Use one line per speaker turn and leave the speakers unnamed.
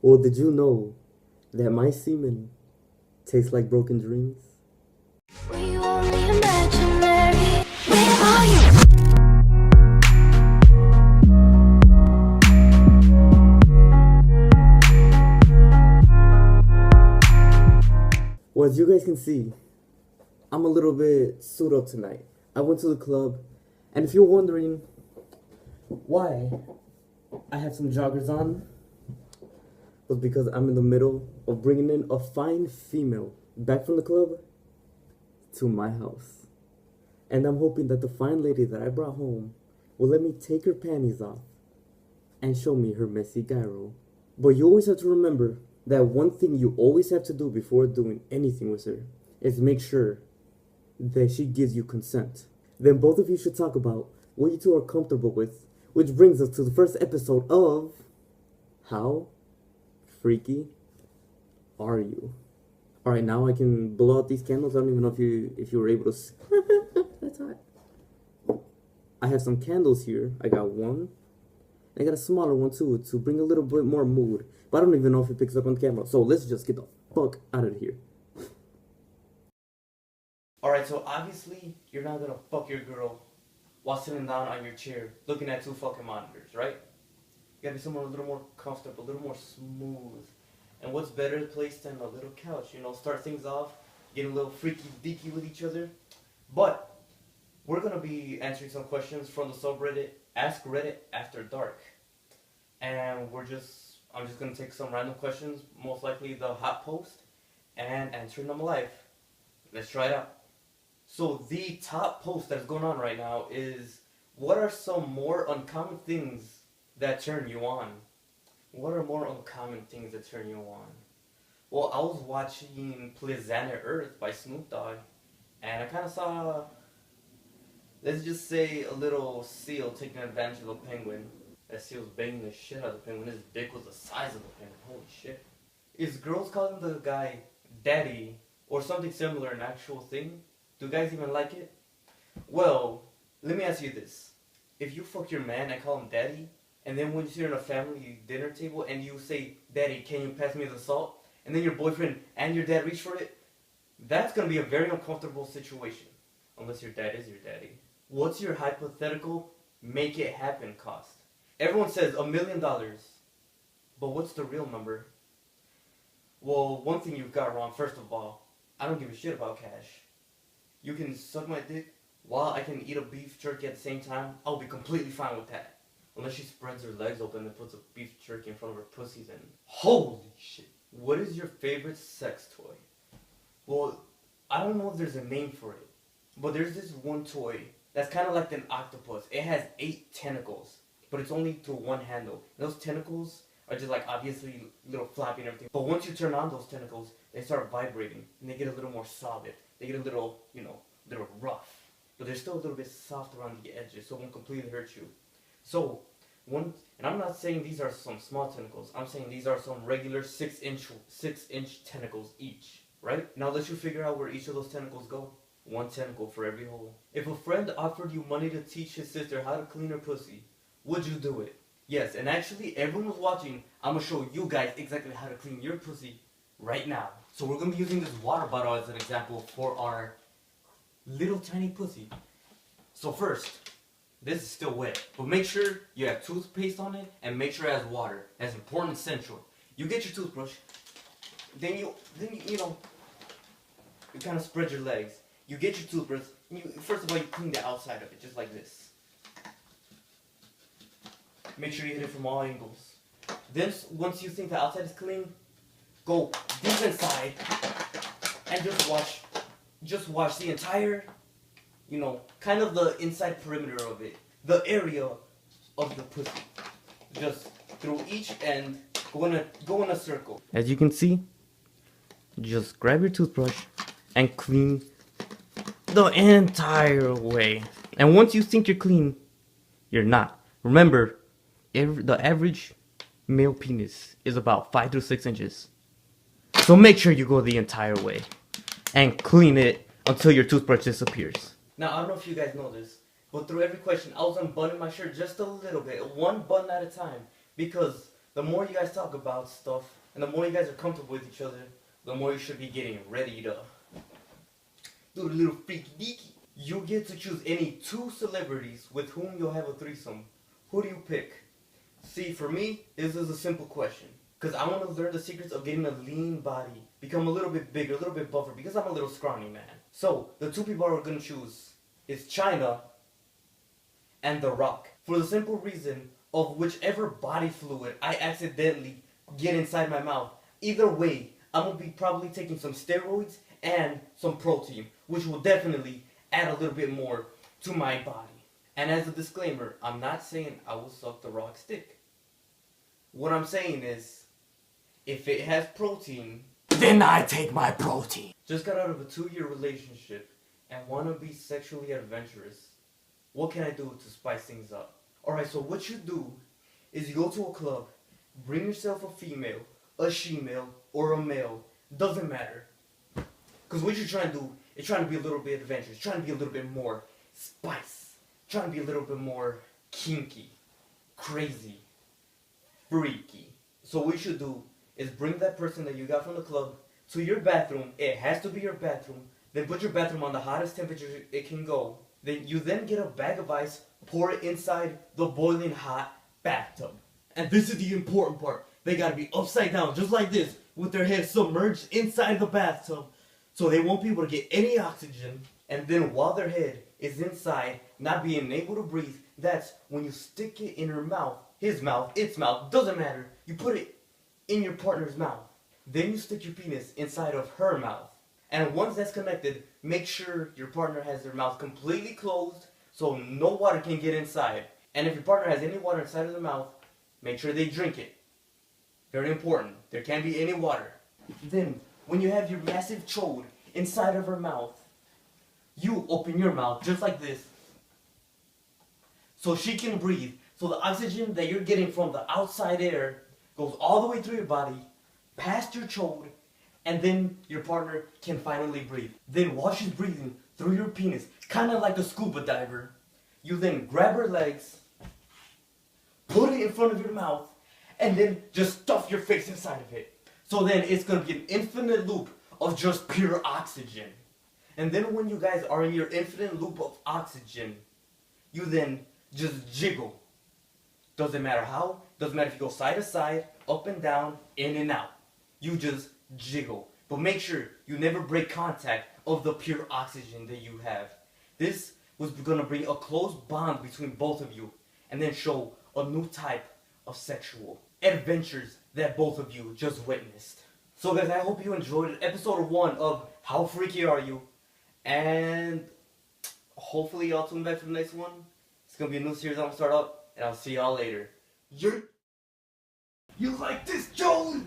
Well, did you know that my semen tastes like broken dreams?
We only imaginary. Where are you?
Well, as you guys can see, I'm a little bit suited up tonight. I went to the club, and if you're wondering why I have some joggers on, was because I'm in the middle of bringing in a fine female back from the club to my house. And I'm hoping that the fine lady that I brought home will let me take her panties off and show me her messy gyro. But you always have to remember that one thing you always have to do before doing anything with her is make sure that she gives you consent. Then both of you should talk about what you two are comfortable with, which brings us to the first episode of How Freaky Are You? Alright, now I can blow out these candles. I don't even know if you were able to see. That's hot. I have some candles here. I got one. I got a smaller one too to bring a little bit more mood. But I don't even know if it picks up on camera. So let's just get the fuck out of here. Alright, so obviously you're not gonna fuck your girl while sitting down on your chair looking at two fucking monitors, right? You gotta be somewhere a little more comfortable, a little more smooth. And what's better placed than a little couch? You know, start things off, get a little freaky deaky with each other. But we're gonna be answering some questions from the subreddit Ask Reddit After Dark. And I'm just gonna take some random questions, most likely the hot post, and answering them live. Let's try it out. So the top post that's going on right now is, what are some more uncommon things that turn you on? What are more uncommon things that turn you on? Well, I was watching Planet Earth by Snoop Dogg, and I kind of saw, let's just say, a little seal taking advantage of a penguin. That seal's banging the shit out of the penguin. His dick was the size of the penguin. Holy shit. Is girls calling the guy daddy or something similar an actual thing? Do guys even like it? Well, let me ask you this. If you fuck your man and call him daddy, and then when you're in a family dinner table and you say, daddy, can you pass me the salt? And then your boyfriend and your dad reach for it, that's going to be a very uncomfortable situation. Unless your dad is your daddy. What's your hypothetical make it happen cost? Everyone says $1 million. But what's the real number? Well, one thing you've got wrong, first of all, I don't give a shit about cash. You can suck my dick while I can eat a beef jerky at the same time. I'll be completely fine with that. Unless she spreads her legs open and puts a beef jerky in front of her pussies and... Holy shit. What is your favorite sex toy? Well, I don't know if there's a name for it. But there's this one toy that's kind of like an octopus. It has 8 tentacles. But it's only through one handle. Those tentacles are just like obviously little flappy and everything. But once you turn on those tentacles, they start vibrating. And they get a little more solid. They get a little, little rough. But they're still a little bit soft around the edges. So it won't completely hurt you. So, and I'm not saying these are some small tentacles. I'm saying these are some regular 6-inch tentacles each. Right? Now let you figure out where each of those tentacles go. 1 tentacle for every hole. If a friend offered you money to teach his sister how to clean her pussy, would you do it? Yes, and actually everyone was watching. I'm going to show you guys exactly how to clean your pussy right now. So we're going to be using this water bottle as an example for our little tiny pussy. So first, this is still wet, but make sure you have toothpaste on it and make sure it has water. That's important and central. You get your toothbrush, then you kind of spread your legs. You get your toothbrush, and first of all you clean the outside of it, just like this. Make sure you hit it from all angles. Then once you think the outside is clean, go deep inside and just wash the entire, kind of the inside perimeter of it, the area of the pussy. Just through each end, go in a circle. As you can see, just grab your toothbrush and clean the entire way. And once you think you're clean, you're not. Remember, the average male penis is about 5 to 6 inches. So make sure you go the entire way and clean it until your toothbrush disappears. Now, I don't know if you guys know this, but through every question, I was unbuttoning my shirt just a little bit, one button at a time, because the more you guys talk about stuff, and the more you guys are comfortable with each other, the more you should be getting ready to do the little freaky deaky. You get to choose any 2 celebrities with whom you'll have a threesome. Who do you pick? See, for me, this is a simple question. Because I want to learn the secrets of getting a lean body, become a little bit bigger, a little bit buffer, because I'm a little scrawny man. So, the 2 people I'm going to choose is China and The Rock. For the simple reason of whichever body fluid I accidentally get inside my mouth, either way, I'm going to be probably taking some steroids and some protein, which will definitely add a little bit more to my body. And as a disclaimer, I'm not saying I will suck The Rock's dick. What I'm saying is, if it has protein, then I take my protein. Just got out of a 2-year relationship and want to be sexually adventurous. What can I do to spice things up? Alright, so what you do is you go to a club, bring yourself a female, a she-male, or a male. Doesn't matter. Because what you're trying to do is trying to be a little bit adventurous, trying to be a little bit more spice, trying to be a little bit more kinky, crazy, freaky. So what you should do is bring that person that you got from the club to your bathroom. It has to be your bathroom. Then put your bathroom on the hottest temperature it can go. Then you get a bag of ice, pour it inside the boiling hot bathtub. And this is the important part. They gotta be upside down, just like this, with their head submerged inside the bathtub, so they won't be able to get any oxygen. And then while their head is inside, not being able to breathe, that's when you stick it in her mouth, his mouth, its mouth, doesn't matter. You put it in your partner's mouth. Then you stick your penis inside of her mouth. And once that's connected, make sure your partner has their mouth completely closed so no water can get inside. And if your partner has any water inside of their mouth, make sure they drink it. Very important. There can't be any water. Then, when you have your massive chode inside of her mouth, you open your mouth just like this so she can breathe. So the oxygen that you're getting from the outside air goes all the way through your body, past your chode, and then your partner can finally breathe. Then while she's breathing through your penis, kind of like a scuba diver, you then grab her legs, put it in front of your mouth, and then just stuff your face inside of it. So then it's going to be an infinite loop of just pure oxygen. And then when you guys are in your infinite loop of oxygen, you then just jiggle. Doesn't matter how, doesn't matter if you go side to side, up and down, in and out. You just jiggle. But make sure you never break contact of the pure oxygen that you have. This was going to bring a close bond between both of you and then show a new type of sexual adventures that both of you just witnessed. So guys, I hope you enjoyed episode 1 of How Freaky Are You? And hopefully y'all tune back for the next one. It's going to be a new series I'm going to start up, and I'll see y'all later. You like this, Joel?